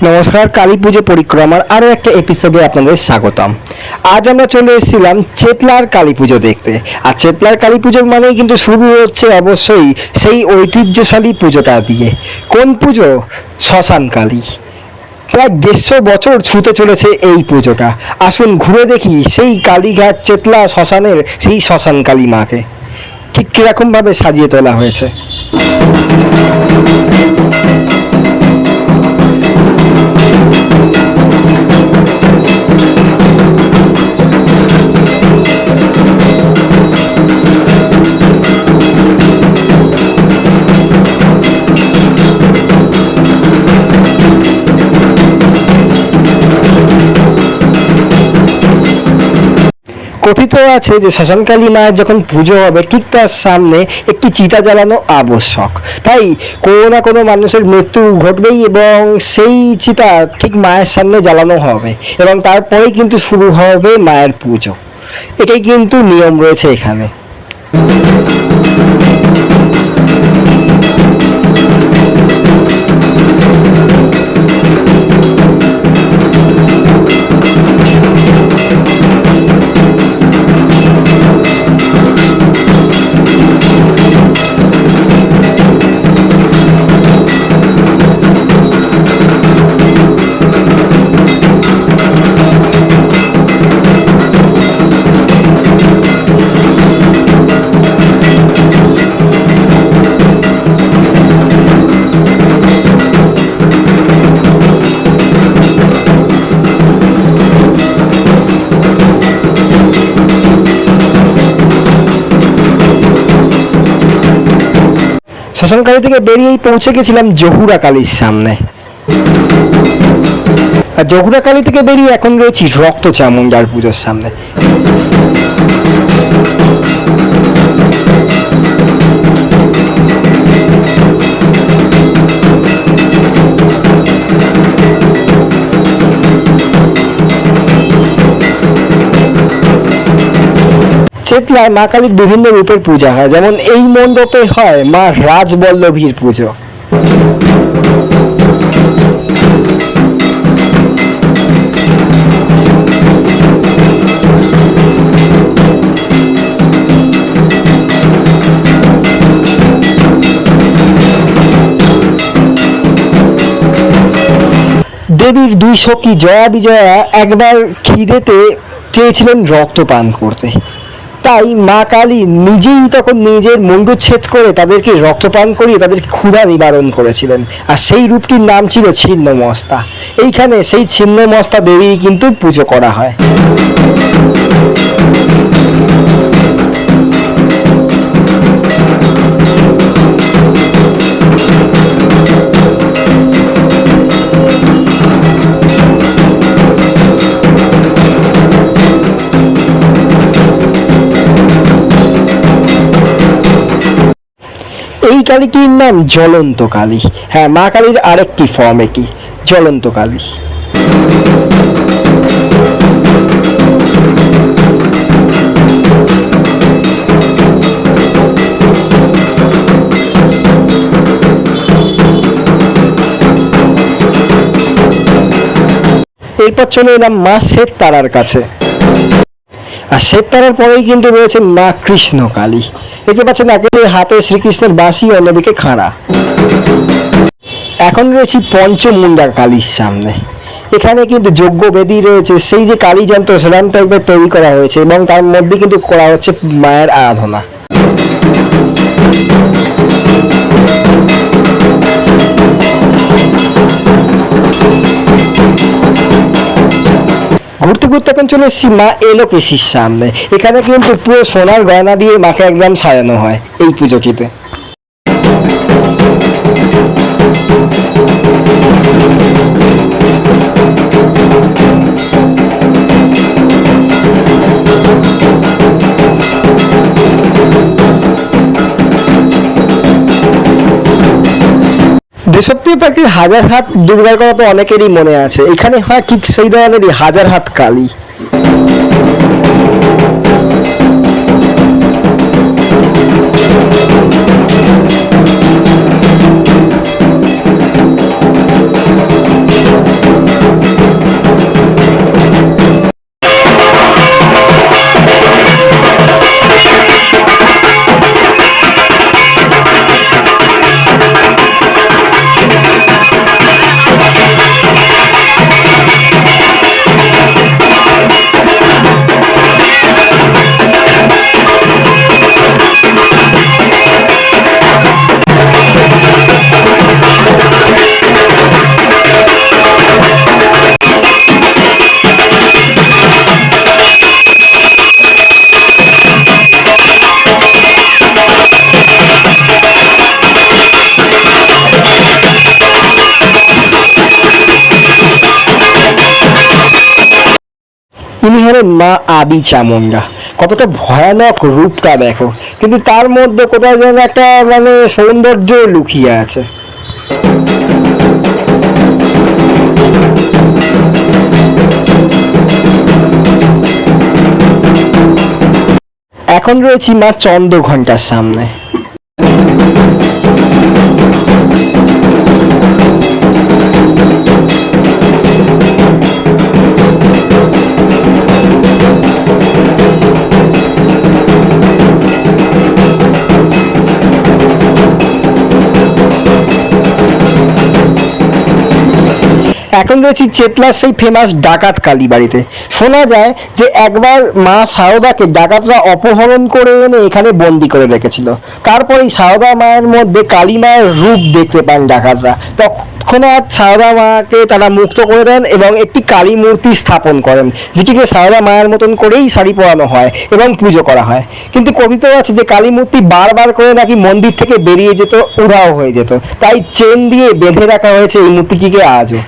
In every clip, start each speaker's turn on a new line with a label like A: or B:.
A: নমস্কার, কালী পুজো পরিক্রমার আরও একটা এপিসোডে আপনাদের স্বাগতম। আজ আমরা চলে এসেছিলাম চেতলার কালী পুজো দেখতে। আর চেতলার কালী পুজো মানেই কিন্তু শুরু হচ্ছে অবশ্যই সেই ঐতিহ্যশালী পুজোটা দিয়ে। কোন পুজো? শ্মশান কালী। প্রায় 150 বছর ছুতে চলেছে এই পুজোটা। আসুন ঘুরে দেখি সেই কালীঘাট চেতলা শ্মশানের সেই শ্মশান কালী মাকে ঠিক কীরকমভাবে সাজিয়ে তোলা হয়েছে। কথিত আছে যে শ্মশানকালী মায়ের যখন পুজো হবে ঠিক তার সামনে একটি চিতা জ্বালানো আবশ্যক। তাই কোনো না কোনো মানুষের মৃত্যু ঘটবেই এবং সেই চিতা ঠিক মায়ের সামনে জ্বালানো হবে এবং তারপরেই কিন্তু শুরু হবে মায়ের পুজো। এটাই কিন্তু নিয়ম রয়েছে এখানে। শ্মশানকালী থেকে বেরিয়েই পৌঁছে গেছিলাম জহুরা কালীর সামনে। আর জহুরা কালী থেকে বেরিয়ে এখন রয়েছি রক্ত চামুন্ডার পুজোর সামনে। চেতলায় মা কালীর বিভিন্ন রূপের পূজা হয়, যেমন এই মণ্ডপে হয় মা রাজবল্লভীর পুজো। দেবীর দুই সখী জয়া বিজয়া একবার খিদেতে চেয়েছিলেন রক্তপান করতে, তাই মা কালী নিজেই তখন নিজের মুণ্ডচ্ছেদ করে তাদেরকে রক্তপান করিয়ে তাদের ক্ষুধা নিবারণ করেছিলেন। আর সেই রূপটির নাম ছিল ছিন্নমস্তা। এইখানে সেই ছিন্নমস্তা দেবী কিন্তু পুজো করা হয়। এই কালীটির নাম জ্বলন্ত কালী। হ্যাঁ, মা কালীর আরেকটি ফর্ম এটি, জ্বলন্ত কালী। এরপর চলে এলাম মা শ্বেত তারার কাছে। আর শ্বেত তারার পরেই কিন্তু রয়েছেন মা কৃষ্ণ কালী। দেখতে পাচ্ছেন একেবারে হাতে শ্রীকৃষ্ণের বাঁশি, অন্যদিকে খাড়া। এখন রয়েছি পঞ্চমুন্ডার কালীর সামনে। এখানে কিন্তু যজ্ঞ বেদী রয়েছে, সেই যে কালী যন্ত্র সেরাম টাইপের তৈরি করা হয়েছে এবং তার মধ্যে কিন্তু করা হচ্ছে মায়ের আরাধনা। ঘুরতে ঘুরতে এখন চলে এসেছি মা এলোকেশীর সামনে। এখানে কিন্তু পুরো সোনার গয়না দিয়ে মাকে একদম সাজানো হয় এই পুজোটিতে। দেশপ্রিয় পার্কের হাজার হাত দুর্গার কথা তো অনেকেরই মনে আছে। এখানে হয় ঠিক সেই ধরনেরই হাজার হাত কালী। মা আদি চামুন্ডা। কতটা ভয়ানক রূপটা দেখো, কিন্তু তার মধ্যে কোথাও যেন একটা মানে সৌন্দর্য লুকিয়ে আছে। এখন রয়েছি মা চন্দ্রঘণ্টার সামনে। এখন রয়েছি চেতলার সেই ফেমাস ডাকাত কালী বাড়িতে। শোনা যায় যে একবার মা সারদাকে ডাকাতরা অপহরণ করে এনে এখানে বন্দি করে রেখেছিল। তারপরেই সারদা মায়ের মধ্যে কালী মায়ের রূপ দেখতে পান ডাকাতরা। তৎক্ষণাৎ সারদা মাকে তারা মুক্ত করে দেন এবং একটি কালী মূর্তি স্থাপন করেন, যেটিকে সারদা মায়ের মতন করেই শাড়ি পরানো হয় এবং পুজো করা হয়। কিন্তু কথিত আছে যে কালী মূর্তি বারবার করে নাকি মন্দির থেকে বেরিয়ে যেত, উধাও হয়ে যেত, তাই চেন দিয়ে বেঁধে রাখা হয়েছে এই মূর্তিটিকে আজও।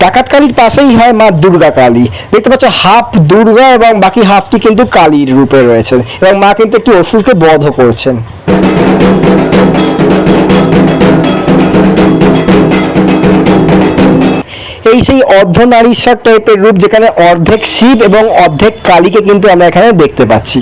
A: ডাকাত কালীর পাশেই হয় মা দুর্গা কালী। দেখতে পাচ্ছ হাফ দুর্গা এবং বাকি হাফটি কিন্তু কালীর রূপে রয়েছে, এবং মা কিন্তু একটি অসুরকে বধ করছেন। এই সেই অর্ধনারীশ্বর টাইপের রূপ, যেখানে অর্ধেক শিব এবং অর্ধেক কালীকে কিন্তু আমরা এখানে দেখতে পাচ্ছি।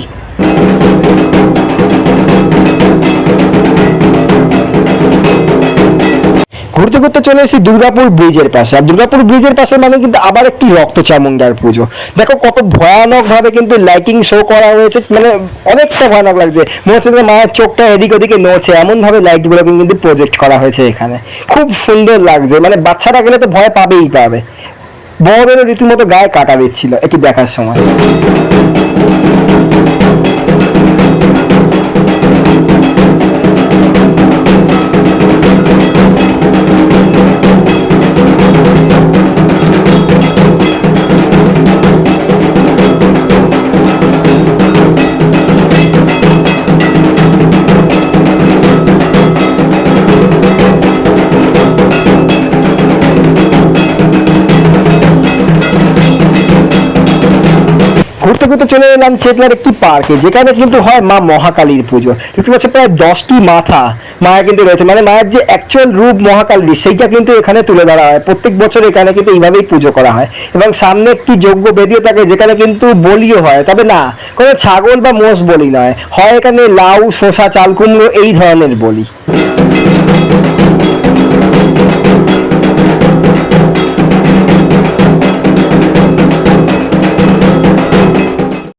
A: ঘুরতে ঘুরতে চলে এসেছি দুর্গাপুর ব্রিজের পাশে। আর দুর্গাপুর ব্রিজের পাশে মানে কিন্তু আবার একটি রক্ত চামুন্ডার পুজো। দেখো কত ভয়ানক ভাবে কিন্তু লাইটিং শো করা হয়েছে, মানে অনেকটা ভয়ানক লাগছে। মনে হচ্ছে মায়ের চোখটা এদিক ওদিকে নড়ছে, এমন ভাবে লাইটগুলো কিন্তু প্রজেক্ট করা হয়েছে এখানে। খুব সুন্দর লাগছে, মানে বাচ্চারা গেলে তো ভয় পাবেই পাবে। বড়দেরও রীতিমতো গায়ে কাটা দিচ্ছিল এটি দেখার সময়। ঘুরতে ঘুরতে চলে এলাম চেতলার একটি পার্কে, যেখানে কিন্তু হয় মা মহাকালীর পুজো। দেখতে পাচ্ছি প্রায় 10টি মাথা মায়ের কিন্তু রয়েছে, মানে মায়ের যে অ্যাকচুয়াল রূপ মহাকালীর সেইটা কিন্তু এখানে তুলে ধরা হয়। প্রত্যেক বছর এখানে কিন্তু এইভাবেই পুজো করা হয়, এবং সামনে একটি যজ্ঞ বেদিও থাকে, যেখানে কিন্তু বলিও হয়। তবে না, কোনো ছাগল বা মোষ বলি নয়, হয় এখানে লাউ, শসা, চাল কুমড়ো এই ধরনের বলি।